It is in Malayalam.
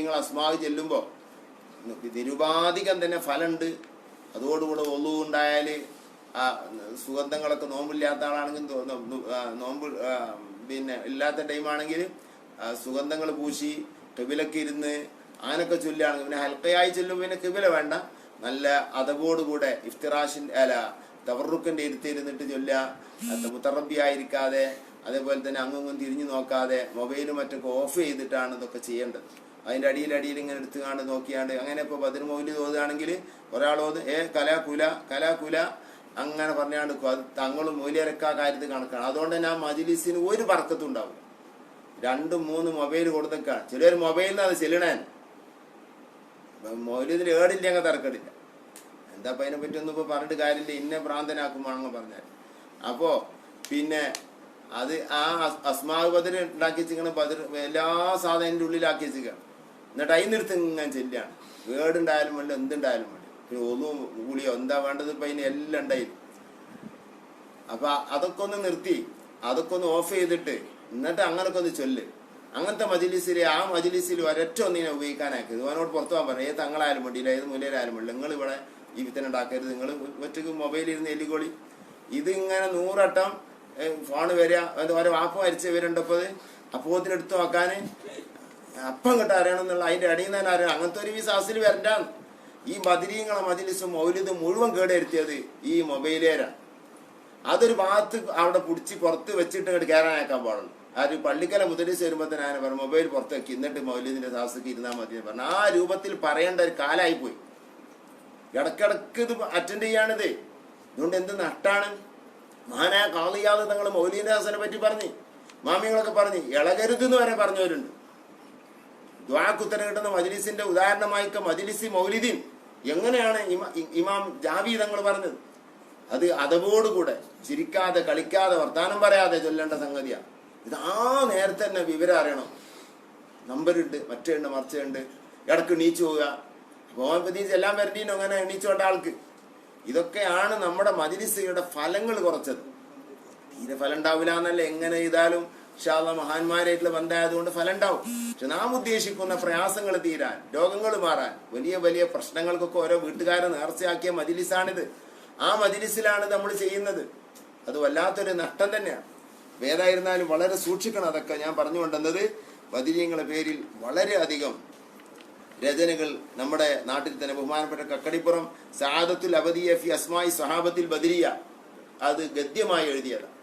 നിങ്ങൾ അസ്മാവ് ചെല്ലുമ്പോൾ നിരുപാധികം തന്നെ ഫലമുണ്ട്. അതോടുകൂടെ ഒളു ഉണ്ടായാൽ ആ സുഗന്ധങ്ങളൊക്കെ നോമ്പില്ലാത്ത ആളാണെങ്കിൽ നോമ്പ് പിന്നെ ഇല്ലാത്ത ടൈമാണെങ്കിൽ സുഗന്ധങ്ങൾ പൂശി കിബിലൊക്കെ ഇരുന്ന് അങ്ങനൊക്കെ ചൊല്ലുകയാണെങ്കിൽ പിന്നെ ഹൽക്കയായി ചൊല്ലും. പിന്നെ കിബില വേണ്ട, നല്ല അതവോടുകൂടെ ഇഫ്തിറാഷിൻ്റെ തവറുക്കിൻ്റെ ഇരുത്തിയിരുന്നിട്ട് ചൊല്ലുക, മുത്തറബിയായിരിക്കാതെ അതേപോലെ തന്നെ അങ്ങും തിരിഞ്ഞു നോക്കാതെ മൊബൈലും മറ്റൊക്കെ ഓഫ് ചെയ്തിട്ടാണ് ഇതൊക്കെ ചെയ്യേണ്ടത്. അതിൻ്റെ അടിയിൽ ഇങ്ങനെ എടുത്തുകാണ്ട് നോക്കിയാണ്ട് അങ്ങനെ ഇപ്പോൾ ബദർ മൗലിദ് ഓതുകയാണെങ്കിൽ ഒരാളോത് കലാകുല അങ്ങനെ പറഞ്ഞാണ്ട് അത് തങ്ങളും മൂല്യരക്കാ കാര്യത്തിൽ കണക്കാണ്. അതുകൊണ്ട് തന്നെ ആ മജ്ലിസിന് ഒരു ബർക്കത്തും ഉണ്ടാവും. 2-3 മൊബൈൽ കൊടുത്തേക്കാണ്. ചിലർ മൊബൈലിൽ നിന്ന് അത് ചെല്ലണേ മൗലിദിൽ ഏടില്ലെങ്കിൽ തിരക്കടില്ല. എന്താ അപ്പം അതിനെ പറ്റി ഒന്നും ഇപ്പോൾ പറഞ്ഞിട്ട് കാര്യമില്ല, ഇന്നെ ഭ്രാന്തനാക്കുമ്പോഴങ്ങ് പറഞ്ഞാൽ. അപ്പോൾ പിന്നെ അത് ആ അസ്മാവ് ബദർ ഉണ്ടാക്കി വെച്ചിരിക്കണം. ബദർ എല്ലാ സാധനത്തിൻ്റെ ഉള്ളിലാക്കി വെച്ചിരിക്കുകയാണ്. എന്നിട്ട് അതിൽ നിർത്തി ഇങ്ങനെ ചെല്ലുകയാണ്. വേടുണ്ടായാലും വേണ്ട, എന്തുണ്ടായാലും വേണ്ട. പിന്നെ ഒന്നും ഗുളിയോ എന്താ വേണ്ടത് ഇപ്പം അതിന് എല്ലാം ഉണ്ടായിരുന്നു. അപ്പം അതൊക്കെ ഒന്ന് നിർത്തി, അതൊക്കെ ഒന്ന് ഓഫ് ചെയ്തിട്ട് എന്നിട്ട് അങ്ങനൊക്കെ ഒന്ന് ചൊല്ല്. അങ്ങനത്തെ മജ്ലിസിൽ ആ മജ്ലിസിൽ ഒരൊറ്റ ഒന്നിനെ ഉപയോഗിക്കാനാക്കരുത്. അവനോട് പുറത്തു പോകാൻ പറഞ്ഞു. ഏത് തങ്ങളായാലും വേണ്ടിയില്ല, ഏത് മൂലയിലായാലും വേണ്ടില്ല, നിങ്ങൾ ഇവിടെ ഈ വിത്തനുണ്ടാക്കരുത്, നിങ്ങൾ ഒറ്റക്ക് മൊബൈലിരുന്ന് എല്ലിക്കൊളി. ഇതിങ്ങനെ 100 വട്ടം ഫോൺ വരിക, ഓരോ വാപ്പ് മരിച്ച് വരുണ്ടപ്പോൾ അപ്പോത്തിനെടുത്ത് നോക്കാൻ അപ്പം കിട്ടാൻ അറിയണം എന്നുള്ള അതിൻ്റെ അടിയിൽ നിന്ന് തന്നെ അറിയണം. അങ്ങനത്തെ ഒരു വിശ്വാസത്തിൽ വരണ്ടാന്ന്. ഈ ബദരീങ്ങളെ മജ്ലിസും മൗലിദും മുഴുവൻ കേടെടുത്തിയത് ഈ മൊബൈലേരാണ്. അതൊരു ഭാഗത്ത് അവിടെ പിടിച്ച് പുറത്ത് വെച്ചിട്ട് ഇങ്ങോട്ട് കയറാനാക്കാൻ പാടുള്ളൂ. ആ ഒരു പള്ളിക്കല മുതലിസ് വരുമ്പോൾ തന്നെ ഞാൻ പറഞ്ഞു മൊബൈൽ പുറത്ത് വെക്കി, എന്നിട്ട് മൗലിദിന്റെ സാഹസക്ക് ഇരുന്നാൽ മതി എന്ന് പറഞ്ഞു. ആ രൂപത്തിൽ പറയേണ്ട ഒരു കാലമായിപ്പോയി. ഇടക്കിടക്ക് ഇത് അറ്റൻഡ് ചെയ്യാണിത്. അതുകൊണ്ട് എന്ത് നഷ്ടാണ്. മഹാനായ കാളിയാതെ തങ്ങൾ മൗലീദിന്റെ ഹസനെ പറ്റി പറഞ്ഞ് മാമികളൊക്കെ പറഞ്ഞ് ഇളകരുതെന്ന് വരെ പറഞ്ഞവരുണ്ട്. ദുആക്കുത്തരം കിട്ടുന്ന മജ്ലിസിന്റെ ഉദാഹരണമായിക്ക മജ്ലിസി മൗലിദീൻ എങ്ങനെയാണ് ഇമാം ജാവി തങ്ങൾ പറഞ്ഞത്. അത് അതവോടുകൂടെ ചിരിക്കാതെ കളിക്കാതെ വർത്താനം പറയാതെ ചൊല്ലേണ്ട സംഗതിയാണ്. ഇത് ആ നേരത്തെ തന്നെ വിവരം അറിയണം. നമ്പറുണ്ട്, മറ്റുണ്ട്, മറിച്ചുണ്ട്, ഇടക്ക് എണീച്ചു പോവുക. ഹോമിയോപ്പതീസ് എല്ലാം വരണ്ടീനോ അങ്ങനെ എണീച്ചോണ്ട ആൾക്ക്. ഇതൊക്കെയാണ് നമ്മുടെ മജ്ലിസുകളുടെ ഫലങ്ങൾ കുറച്ചത്. തീരെ ഫലം ഉണ്ടാവില്ല എന്നല്ല, എങ്ങനെ ചെയ്താലും ഇൻഷാല്ലാഹ് മഹാന്മാരായിട്ടുള്ള ബന്ധമായതുകൊണ്ട് ഫലം ഉണ്ടാവും. പക്ഷെ നാം ഉദ്ദേശിക്കുന്ന പ്രയാസങ്ങൾ തീരാൻ, രോഗങ്ങൾ മാറാൻ, വലിയ വലിയ പ്രശ്നങ്ങൾക്കൊക്കെ ഓരോ വീട്ടുകാരെ നേർച്ചയാക്കിയ മജ്ലിസാണിത്. ആ മജ്ലിസിലാണ് നമ്മൾ ചെയ്യുന്നത്. അത് വല്ലാത്തൊരു നഷ്ടം തന്നെയാണ്. ഏതായിരുന്നാലും വളരെ സൂക്ഷിക്കണം. അതൊക്കെ ഞാൻ പറഞ്ഞു കൊണ്ടുവന്നത് ബദരീങ്ങളുടെ പേരിൽ വളരെ അധികം രചനകൾ നമ്മുടെ നാട്ടിൽ തന്നെ ബഹുമാനപ്പെട്ട കക്കടിപ്പുറം സആദത്തുൽ അബദിയ ഫി അസ്മാഇ സ്വഹാബത്തിൽ ബദരിയ അത് ഗദ്യമായി എഴുതിയതാണ്.